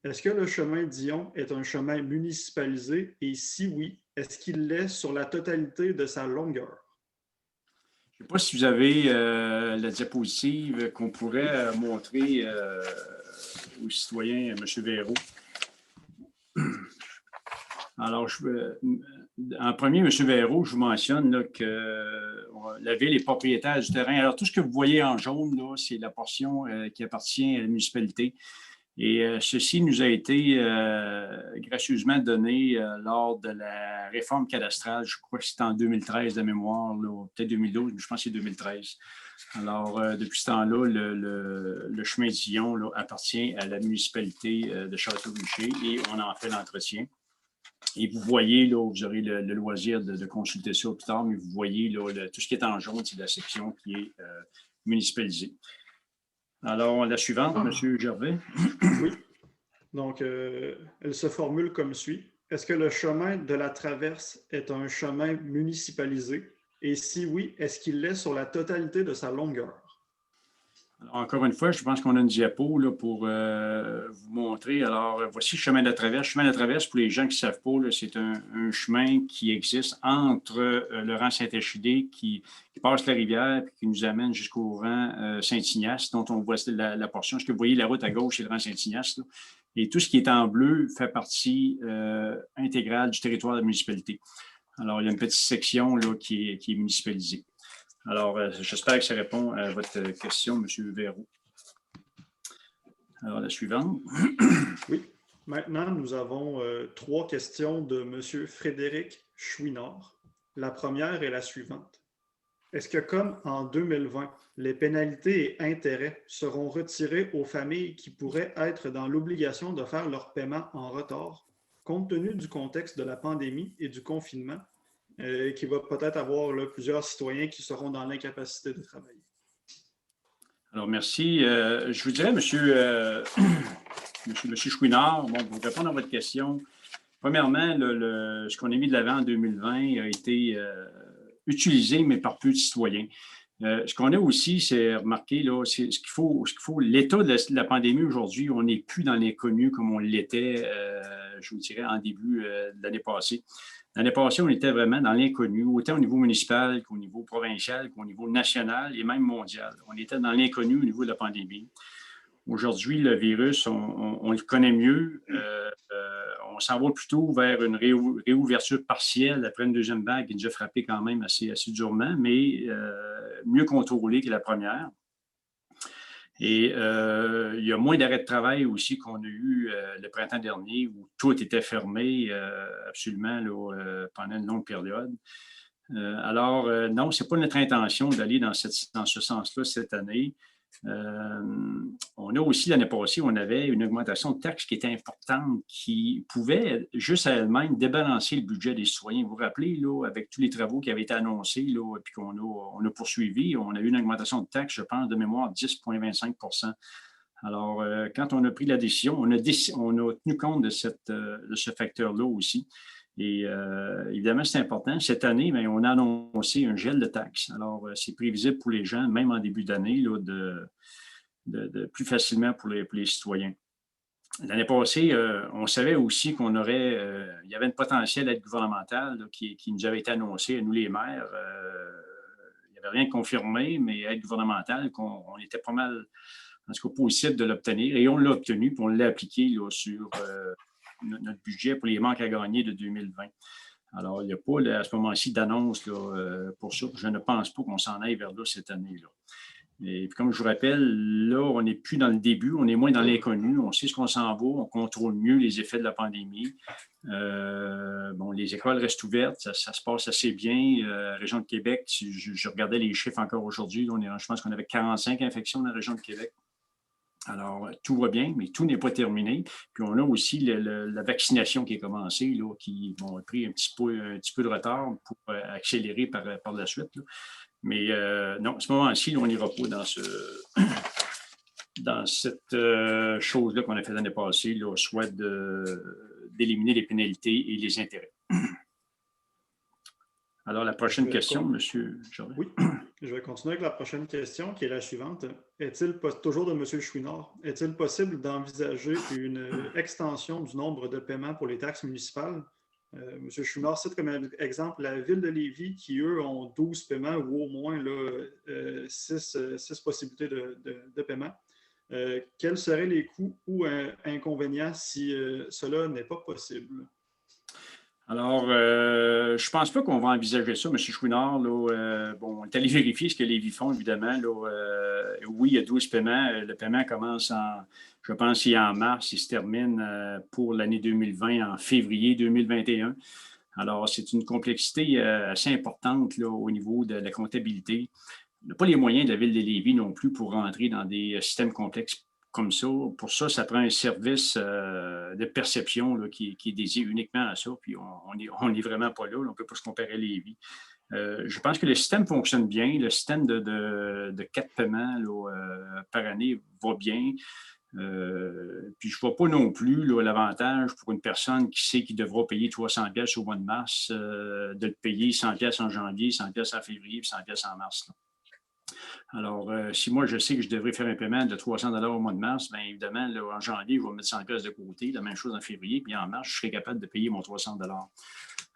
Est-ce que le chemin Dion est un chemin municipalisé et si oui, est-ce qu'il l'est sur la totalité de sa longueur? Je ne sais pas si vous avez la diapositive qu'on pourrait montrer aux citoyens, M. Véraud. Alors, en premier, M. Véraud, je vous mentionne là, que la Ville est propriétaire du terrain. Alors, tout ce que vous voyez en jaune, c'est la portion qui appartient à la municipalité. Et ceci nous a été gracieusement donné lors de la réforme cadastrale. Je crois que c'était en 2013 de mémoire, peut-être 2012, mais je pense que c'est 2013. Alors, depuis ce temps-là, le chemin Dion là, appartient à la municipalité de Château-Richer et on en fait l'entretien. Et vous voyez, là, vous aurez le loisir de consulter ça plus tard, mais vous voyez, là, tout ce qui est en jaune, c'est la section qui est municipalisée. Alors, la suivante, M. Gervais. Oui. Donc, elle se formule comme suit. Est-ce que le chemin de la traverse est un chemin municipalisé? Et si oui, est-ce qu'il l'est sur la totalité de sa longueur? Alors, encore une fois, je pense qu'on a une diapo là, pour vous montrer. Alors, voici le chemin de la traverse. Le chemin de la traverse, pour les gens qui ne savent pas, c'est un chemin qui existe entre le rang Saint-Échidé qui passe la rivière et qui nous amène jusqu'au rang Saint-Ignace, dont on voit la portion. Est-ce que vous voyez la route à gauche, c'est le rang Saint-Ignace? Et tout ce qui est en bleu fait partie intégrale du territoire de la municipalité. Alors, il y a une petite section là, qui est municipalisée. Alors, j'espère que ça répond à votre question, M. Véraud. Alors, la suivante. Oui. Maintenant, nous avons 3 questions de M. Frédéric Chouinard. La première est la suivante. Est-ce que, comme en 2020, les pénalités et intérêts seront retirés aux familles qui pourraient être dans l'obligation de faire leur paiement en retard, compte tenu du contexte de la pandémie et du confinement, qui va peut-être avoir là, plusieurs citoyens qui seront dans l'incapacité de travailler? Alors, merci. Je vous dirais, monsieur Chouinard, bon, pour répondre à votre question, premièrement, ce qu'on a mis de l'avant en 2020 a été utilisé, mais par peu de citoyens. Ce qu'on a aussi, c'est remarqué, là, c'est ce qu'il faut, l'état de la pandémie aujourd'hui, on n'est plus dans l'inconnu comme on l'était, je vous dirais, en début de l'année passée. L'année passée, on était vraiment dans l'inconnu, autant au niveau municipal qu'au niveau provincial, qu'au niveau national et même mondial. On était dans l'inconnu au niveau de la pandémie. Aujourd'hui, le virus, on le connaît mieux. On s'en va plutôt vers une réouverture partielle après une deuxième vague qui nous a frappé quand même assez durement, mais mieux contrôlée que la première. Et il y a moins d'arrêts de travail aussi qu'on a eu le printemps dernier où tout était fermé absolument là, pendant une longue période. Alors, non, ce n'est pas notre intention d'aller dans ce sens-là cette année. On a aussi l'année passée, on avait une augmentation de taxes qui était importante, qui pouvait juste à elle-même débalancer le budget des citoyens. Vous vous rappelez, là, avec tous les travaux qui avaient été annoncés, là, et puis qu'on a poursuivi, on a eu une augmentation de taxes, je pense, de mémoire, 10,25 %. Alors, quand on a pris la décision, on a tenu compte de ce facteur-là aussi. Et évidemment, c'est important. Cette année, bien, on a annoncé un gel de taxes. Alors, c'est prévisible pour les gens, même en début d'année, là, de plus facilement pour les citoyens. L'année passée, on savait aussi qu'il y avait une potentielle aide gouvernementale là, qui nous avait été annoncée à nous, les maires. Il n'y avait rien de confirmé, mais aide gouvernementale, on était pas mal, en tout cas, possible de l'obtenir. Et on l'a obtenu, puis on l'a appliqué là, sur notre budget pour les manques à gagner de 2020. Alors, il n'y a pas à ce moment-ci d'annonce pour ça. Je ne pense pas qu'on s'en aille vers là cette année-là. Et puis, comme je vous rappelle, là, on n'est plus dans le début, on est moins dans l'inconnu, on sait ce qu'on s'en va, on contrôle mieux les effets de la pandémie. Bon, les écoles restent ouvertes, ça se passe assez bien. Région de Québec, je regardais les chiffres encore aujourd'hui, je pense qu'on avait 45 infections dans la région de Québec. Alors, tout va bien, mais tout n'est pas terminé. Puis, on a aussi la vaccination qui est commencée, là, qui a pris un petit peu de retard pour accélérer par la suite, là. Mais non, à ce moment-ci, on n'ira pas dans cette chose-là qu'on a fait l'année passée, là, soit d'éliminer les pénalités et les intérêts. Alors, la prochaine question, M. Jardin. Oui, je vais continuer avec la prochaine question, qui est la suivante. Toujours de M. Chouinard, est-il possible d'envisager une extension du nombre de paiements pour les taxes municipales? M. Chouinard cite comme exemple la ville de Lévis qui, eux, ont 12 paiements ou au moins 6 possibilités de paiement. Quels seraient les coûts ou inconvénients si cela n'est pas possible? Alors, je ne pense pas qu'on va envisager ça, M. Chouinard. On est allé vérifier ce que Lévis font, évidemment. Oui, il y a 12 paiements. Le paiement commence je pense, en mars. Il se termine pour l'année 2020 en février 2021. Alors, c'est une complexité assez importante là, au niveau de la comptabilité. On n'a pas les moyens de la ville de Lévis non plus pour rentrer dans des systèmes complexes comme ça. Pour ça, ça prend un service de perception là, qui est dédié uniquement à ça. Puis on n'est vraiment pas là. On ne peut pas se comparer à Lévis. Je pense que le système fonctionne bien. Le système de 4 paiements là, par année va bien. Puis je ne vois pas non plus là, l'avantage pour une personne qui sait qu'il devra payer 300$ au mois de mars, de le payer 100$ en janvier, 100$ en février, puis 100$ en mars. Là. Alors, si moi, je sais que je devrais faire un paiement de 300$ au mois de mars, bien évidemment, là, en janvier, je vais mettre 100$ de côté. La même chose en février, puis en mars, je serai capable de payer mon 300$.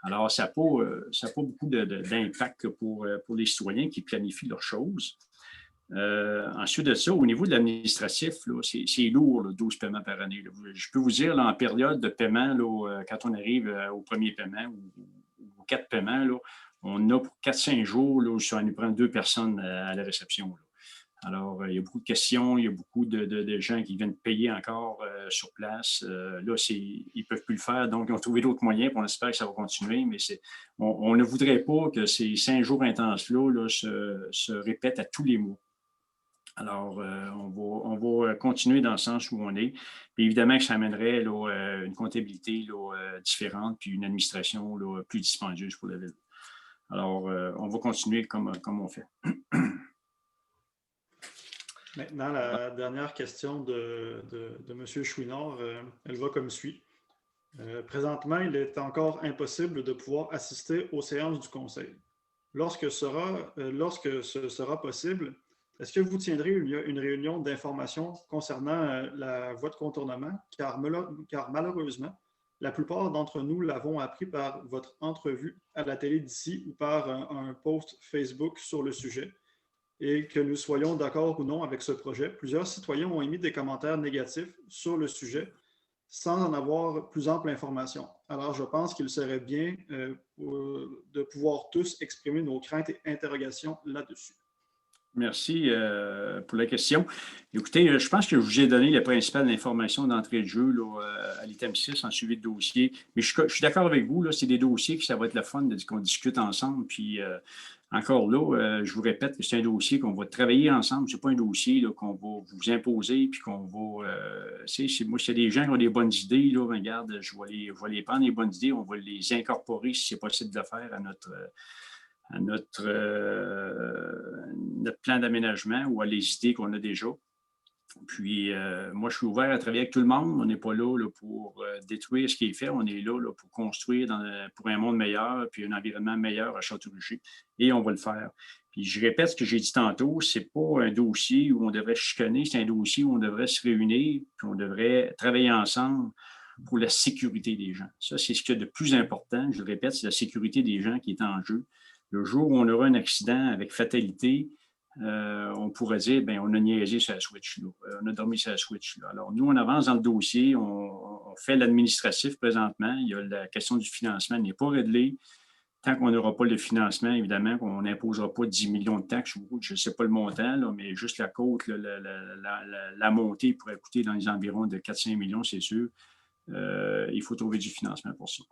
Alors, ça n'a pas beaucoup d'impact pour les citoyens qui planifient leurs choses. Ensuite de ça, au niveau de l'administratif, c'est lourd, là, 12 paiements par année. Là. Je peux vous dire, là, en période de paiement, là, quand on arrive au premier paiement ou aux 4 paiements, là, on a pour 4-5 jours, là, ça nous prend 2 personnes à la réception. Là. Alors, il y a beaucoup de questions, il y a beaucoup de gens qui viennent payer encore sur place. Là, ils ne peuvent plus le faire, donc ils ont trouvé d'autres moyens, puis on espère que ça va continuer, mais on ne voudrait pas que ces 5 jours intenses-là là, se répètent à tous les mois. Alors, on va continuer dans le sens où on est. Puis évidemment que ça amènerait là, une comptabilité là, différente, puis une administration là, plus dispendieuse pour la ville. Alors, on va continuer comme on fait. Maintenant, la dernière question de M. Chouinard, elle va comme suit. Présentement, il est encore impossible de pouvoir assister aux séances du Conseil. Lorsque ce sera possible, est-ce que vous tiendrez une réunion d'information concernant la voie de contournement? Car malheureusement, la plupart d'entre nous l'avons appris par votre entrevue à la télé d'ici ou par un post Facebook sur le sujet. Et que nous soyons d'accord ou non avec ce projet, plusieurs citoyens ont émis des commentaires négatifs sur le sujet sans en avoir plus ample information. Alors, je pense qu'il serait bien de pouvoir tous exprimer nos craintes et interrogations là-dessus. Merci pour la question. Écoutez, je pense que je vous ai donné les principales informations d'entrée de jeu là, à l'item 6 en suivi de dossier. Mais je suis d'accord avec vous, là, c'est des dossiers que ça va être le fun qu'on discute ensemble. Puis encore là, je vous répète que c'est un dossier qu'on va travailler ensemble. Ce n'est pas un dossier là, qu'on va vous imposer puis qu'on va. Moi, s'il y a des gens qui ont des bonnes idées, là, ben, regarde, je vais les prendre, les bonnes idées, on va les incorporer si c'est possible de le faire à notre plan d'aménagement ou à les idées qu'on a déjà. Puis, moi, je suis ouvert à travailler avec tout le monde. On n'est pas là pour détruire ce qui est fait. On est là pour construire pour un monde meilleur puis un environnement meilleur à Château-Richer. Et on va le faire. Puis, je répète ce que j'ai dit tantôt, ce n'est pas un dossier où on devrait chicaner, c'est un dossier où on devrait se réunir puis on devrait travailler ensemble pour la sécurité des gens. Ça, c'est ce qu'il y a de plus important. Je le répète, c'est la sécurité des gens qui est en jeu. Le jour où on aura un accident avec fatalité, on pourrait dire, bien, on a niaisé sur la switch, là. On a dormi sur la switch, là. Alors, nous, on avance dans le dossier, on fait l'administratif présentement. Il y a la question du financement n'est pas réglée. tant qu'on n'aura pas le financement, évidemment, qu'on n'imposera pas 10 millions de taxes, je ne sais pas le montant, là, mais juste la côte, là, la montée pourrait coûter dans les environs de 4-5 millions, c'est sûr. Il faut trouver du financement pour ça.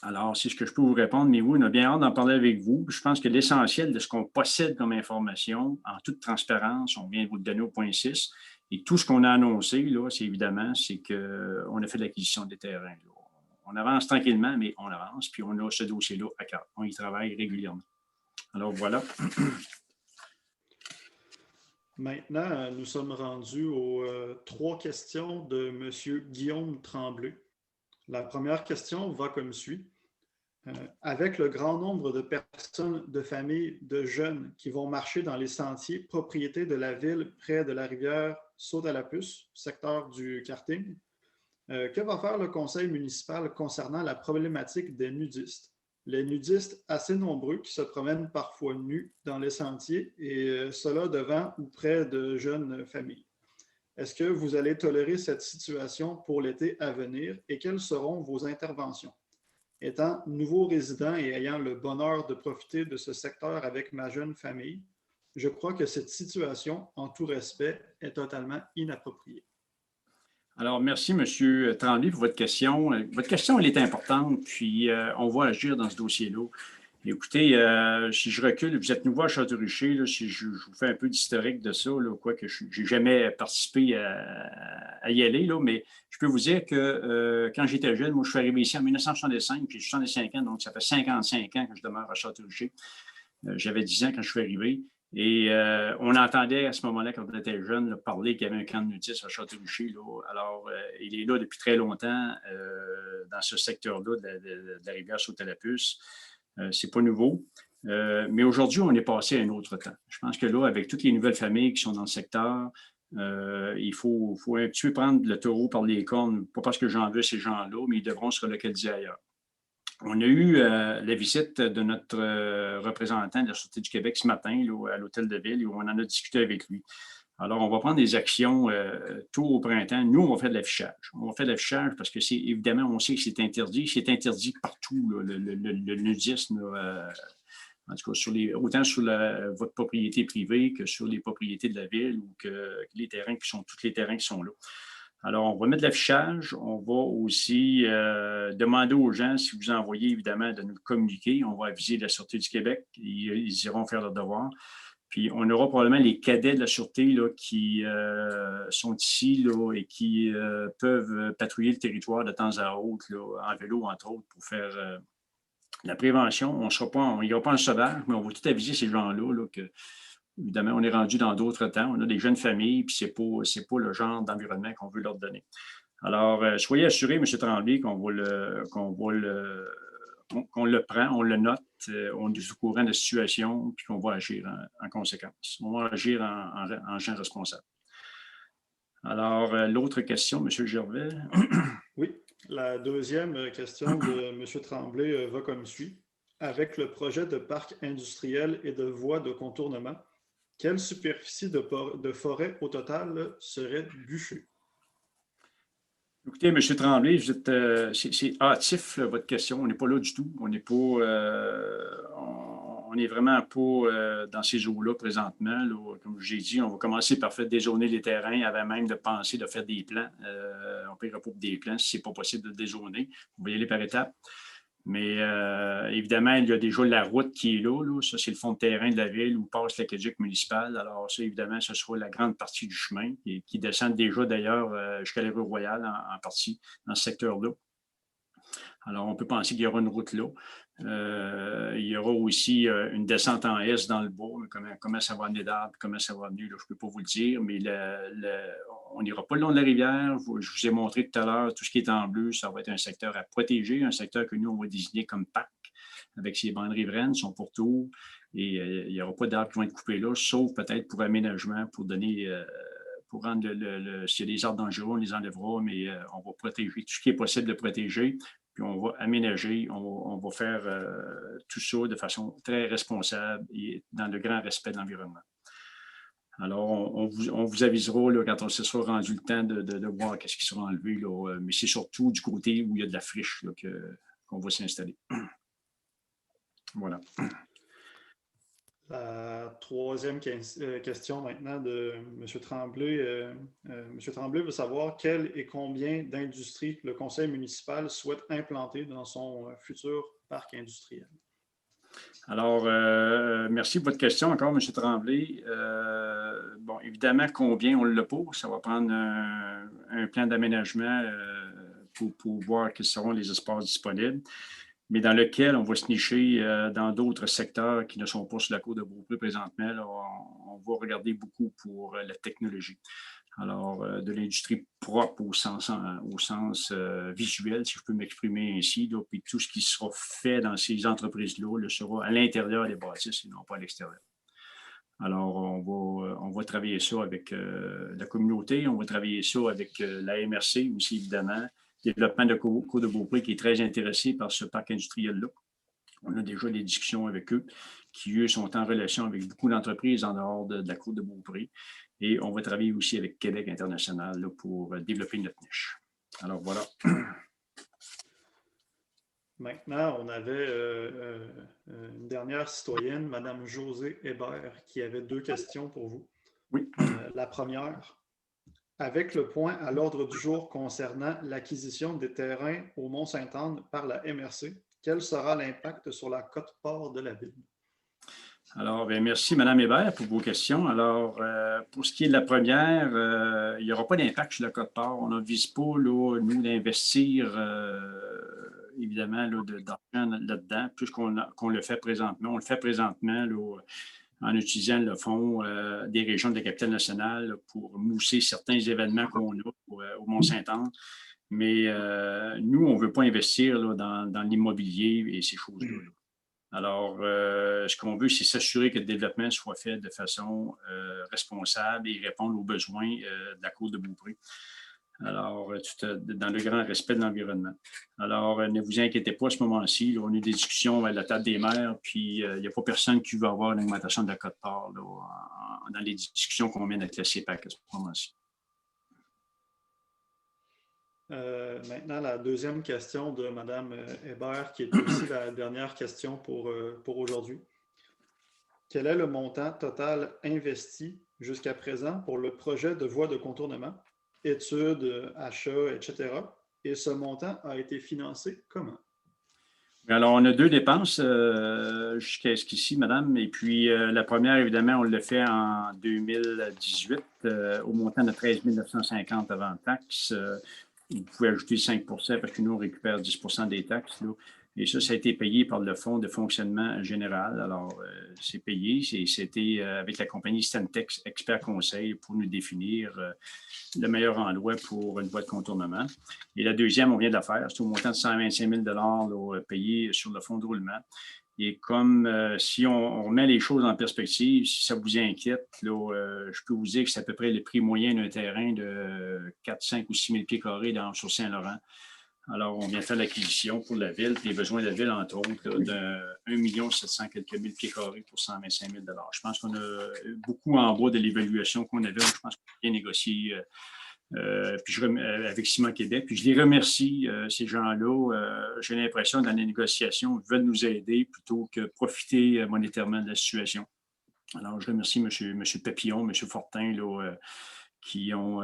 Alors, c'est ce que je peux vous répondre, mais oui, on a bien hâte d'en parler avec vous. Je pense que l'essentiel de ce qu'on possède comme information, en toute transparence, on vient de vous le donner au point 6, et tout ce qu'on a annoncé, là, c'est évidemment, c'est qu'on a fait l'acquisition des terrains. Là. On avance tranquillement, mais on avance, puis on a ce dossier-là à cœur. On y travaille régulièrement. Alors, voilà. Maintenant, nous sommes rendus aux 3 questions de M. Guillaume Tremblay. La première question va comme suit. Avec le grand nombre de personnes, de familles, de jeunes qui vont marcher dans les sentiers propriétés de la ville près de la rivière Saut-à-la-Puce, secteur du karting, que va faire le conseil municipal concernant la problématique des nudistes? Les nudistes assez nombreux qui se promènent parfois nus dans les sentiers et cela devant ou près de jeunes familles. Est-ce que vous allez tolérer cette situation pour l'été à venir et quelles seront vos interventions? Étant nouveau résident et ayant le bonheur de profiter de ce secteur avec ma jeune famille, je crois que cette situation, en tout respect, est totalement inappropriée. Alors, merci, M. Tremblay, pour votre question. Votre question, elle est importante, puis on va agir dans ce dossier-là. Écoutez, si je recule, vous êtes nouveau à Château-Richer, là, si je vous fais un peu d'historique de ça, là, quoique je n'ai jamais participé à y aller, là, mais je peux vous dire que quand j'étais jeune, moi, je suis arrivé ici en 1965, puis j'ai 65 ans, donc ça fait 55 ans que je demeure à Château-Richer. J'avais 10 ans quand je suis arrivé. Et on entendait à ce moment-là, quand on était jeune, là, parler qu'il y avait un camp de nudistes à Château-Richer. Alors, il est là depuis très longtemps dans ce secteur-là de la rivière Saut-à-la-Puce. C'est pas nouveau. Mais aujourd'hui, on est passé à un autre temps. Je pense que là, avec toutes les nouvelles familles qui sont dans le secteur, il faut un petit peu prendre le taureau par les cornes, pas parce que j'en veux ces gens-là, mais ils devront se relocaliser ailleurs. On a eu la visite de notre représentant de la Sûreté du Québec ce matin là, à l'Hôtel de Ville où on en a discuté avec lui. Alors, on va prendre des actions tôt au printemps. Nous, on va faire de l'affichage. On va faire de l'affichage parce que c'est évidemment, on sait que c'est interdit. C'est interdit partout, là, le nudisme, en tout cas, autant sur votre propriété privée que sur les propriétés de la ville ou que les terrains tous les terrains qui sont là. Alors, on va mettre de l'affichage. On va aussi demander aux gens, si vous envoyez évidemment, de nous le communiquer. On va aviser la Sûreté du Québec. Ils iront faire leur devoir. Puis, on aura probablement les cadets de la Sûreté là, qui sont ici là, et qui peuvent patrouiller le territoire de temps à autre, là, en vélo, entre autres, pour faire la prévention. On n'ira pas en sauvage, mais on va tout aviser ces gens-là là, que, évidemment, on est rendu dans d'autres temps. On a des jeunes familles, puis ce n'est pas le genre d'environnement qu'on veut leur donner. Alors, soyez assurés, M. Tremblay, qu'on le prend, on le note, on est au courant de la situation, puis qu'on va agir en conséquence. On va agir en gens responsables. Alors, l'autre question, M. Gervais. Oui, la deuxième question de M. Tremblay va comme suit. Avec le projet de parc industriel et de voies de contournement, quelle superficie de forêt au total serait bûchée? Écoutez, M. Tremblay, c'est hâtif, là, votre question. On n'est pas là du tout. On n'est pas, on n'est vraiment pas dans ces eaux-là présentement. Là. Comme j'ai dit, on va commencer par faire dézoner les terrains avant même de penser de faire des plans. On ne paiera pas pour des plans si ce n'est pas possible de dézoner. On va y aller par étapes. Mais évidemment, il y a déjà la route qui est là. Ça, c'est le fond de terrain de la ville où passe l'aqueduc municipal. Alors ça, évidemment, ce sera la grande partie du chemin qui descend déjà d'ailleurs jusqu'à la rue Royale en partie dans ce secteur-là. Alors, on peut penser qu'il y aura une route là. Il y aura aussi une descente en S dans le bas. Comment ça va amener d'arbres, comment ça va amener, là, je ne peux pas vous le dire, mais on n'ira pas le long de la rivière. Je vous ai montré tout à l'heure, tout ce qui est en bleu, ça va être un secteur à protéger, un secteur que nous, on va désigner comme parc, avec ses bandes riveraines, son pourtour, et il n'y aura pas d'arbres qui vont être coupés là, sauf peut-être pour aménagement, pour donner... pour rendre s'il y a des arbres dangereux, on les enlèvera, mais on va protéger tout ce qui est possible de protéger. Puis on va aménager, on va faire tout ça de façon très responsable et dans le grand respect de l'environnement. Alors, on vous avisera là, quand on se sera rendu le temps de voir qu'est-ce qui sera enlevé, là, mais c'est surtout du côté où il y a de la friche là, qu'on va s'installer. Voilà. La troisième question maintenant de M. Tremblay. M. Tremblay veut savoir quel et combien d'industries le conseil municipal souhaite implanter dans son futur parc industriel. Alors, merci pour votre question encore, M. Tremblay. Bon, évidemment, combien on le pose, ça va prendre un plan d'aménagement pour voir quels seront les espaces disponibles, mais dans lequel on va se nicher dans d'autres secteurs qui ne sont pas sur la côte de Beaupré présentement. Là, on va regarder beaucoup pour la technologie. Alors, de l'industrie propre au sens visuel, si je peux m'exprimer ainsi, là, puis tout ce qui sera fait dans ces entreprises-là le sera à l'intérieur des bâtisses et non pas à l'extérieur. Alors, on va travailler ça avec la communauté, on va travailler ça avec la MRC aussi, évidemment, développement de Côte de Beaupré qui est très intéressé par ce parc industriel-là. On a déjà des discussions avec eux qui, eux, sont en relation avec beaucoup d'entreprises en dehors de la Côte de Beaupré. Et on va travailler aussi avec Québec International là, pour développer notre niche. Alors, voilà. Maintenant, on avait une dernière citoyenne, Mme Josée Hébert, qui avait 2 questions pour vous. Oui. La première, avec le point à l'ordre du jour concernant l'acquisition des terrains au Mont-Sainte-Anne par la MRC, quel sera l'impact sur la quote-part de la ville? Alors, bien, merci, Mme Hébert, pour vos questions. Alors, pour ce qui est de la première, il n'y aura pas d'impact sur la quote-part. On ne vise pas, là, nous, d'investir, évidemment, d'argent là-dedans, puisqu'on le fait présentement. On le fait présentement là, en utilisant le fonds des régions de la capitale nationale pour mousser certains événements qu'on a au Mont-Sainte-Anne. Mais nous, on ne veut pas investir là, dans l'immobilier et ces choses-là. Alors, ce qu'on veut, c'est s'assurer que le développement soit fait de façon responsable et répondre aux besoins de la Côte de Beaupré. Alors, dans le grand respect de l'environnement. Alors, ne vous inquiétez pas à ce moment-ci. On a eu des discussions à la table des maires, puis il n'y a pas personne qui veut avoir une augmentation de la quote-part dans les discussions qu'on mène avec la CEPAC à ce moment-ci. Maintenant, la deuxième question de Mme Hébert, qui est aussi la dernière question pour aujourd'hui. Quel est le montant total investi jusqu'à présent pour le projet de voie de contournement, études, achats, etc. Et ce montant a été financé comment? Alors, on a 2 dépenses jusqu'à ce qu'ici, madame. Et puis, la première, évidemment, on l'a fait en 2018 au montant de 13 950 avant taxes. Vous pouvez ajouter 5 parce que nous, on récupère 10 des taxes. Là. Et ça a été payé par le Fonds de fonctionnement général. Alors, c'est payé. C'était avec la compagnie Stentex Expert Conseil pour nous définir le meilleur endroit pour une voie de contournement. Et la deuxième, on vient de la faire. C'est au montant de 125 000 là, payé sur le fonds de roulement. Et comme si on remet les choses en perspective, si ça vous inquiète, là, je peux vous dire que c'est à peu près le prix moyen d'un terrain de 4, 5 ou 6 000 pieds carrés sur Saint-Laurent. Alors, on vient faire l'acquisition pour la ville, puis les besoins de la ville, entre autres, de 1 700 quelques mille pieds carrés pour 125 000 $. Je pense qu'on a beaucoup en bas de l'évaluation qu'on avait. Je pense qu'on a bien négocié puis avec Ciment Québec. Puis je les remercie, ces gens-là. J'ai l'impression, dans les négociations, ils veulent nous aider plutôt que profiter monétairement de la situation. Alors, je remercie M. Papillon, M. Fortin, là, qui ont,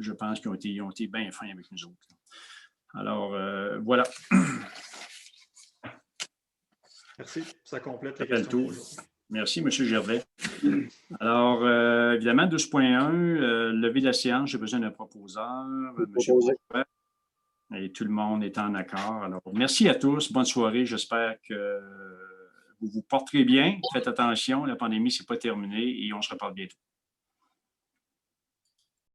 je pense, qui ont été bien fins avec nous autres. Alors, voilà. Merci. Ça complète la question. Merci, M. Gervais. Alors, évidemment, 12.1, levée de la séance, j'ai besoin d'un proposeur. M. Gervais. Et tout le monde est en accord. Alors, merci à tous. Bonne soirée. J'espère que vous vous porterez bien. Faites attention. La pandémie, ce n'est pas terminé et on se reparle bientôt.